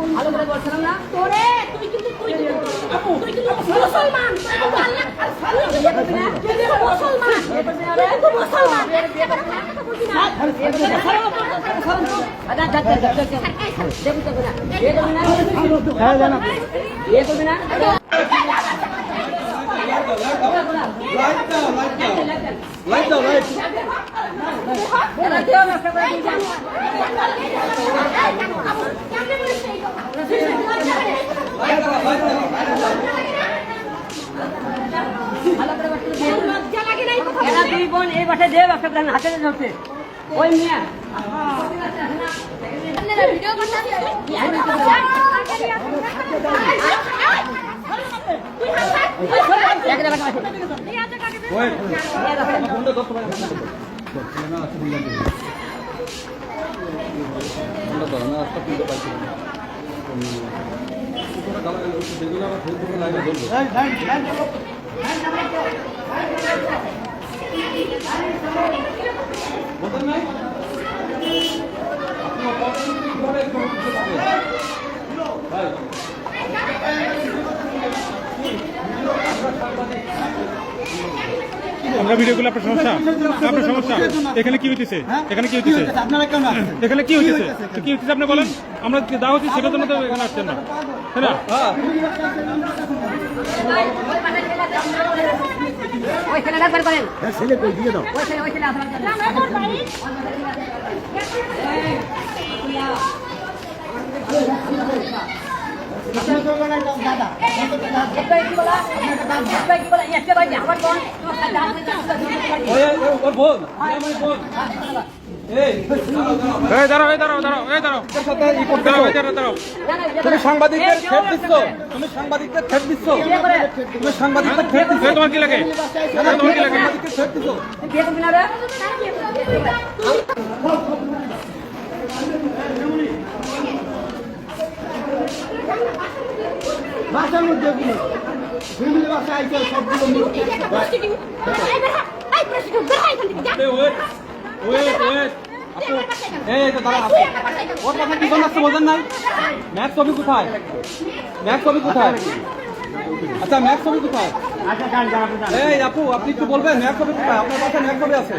ভালো করে বলছিলাম না তোরে তুই কিন্তু মুসলমান মুসলমান দুই বোন এই বাসায় দেব একটা হাতে ধরছে ওই মিয়া আমরা ভিডিওগুলো আপনার সমস্যা এখানে কি হইতেছে এখানে কি হইতেছে এখানে কি হইতেছে কি হইতেছে আপনি বলেন আমরা যা হচ্ছে সেটার জন্য তো এখানে আসছেন না তাই না ওইখানে রাখবার করেন ছেলে কই দিয়ে দাও ওইখানে তুমি সাংবাদিকদের ঠেট দিচ্ছ তুমি সাংবাদিকদের ঠেট দিচ্ছ তুমি সাংবাদিকদের ঠেট দিচ্ছ তোমার কি লাগে তোমার কি লাগে সাংবাদিকদের ঠেট দিচ্ছ ভাষার মধ্যে বিভিন্ন ভাষা আইছে সবগুলো ওর কথা কি আসছে বোঝেন নাই ম্যাথ ছবি কোথায় ম্যাথ ছবি কোথায় আচ্ছা ম্যাথ ছবি কোথায় এই আপু আপনি একটু বলবেন ম্যাথ ছবি কোথায় আপনার কাছে ম্যাথ ছবি আছে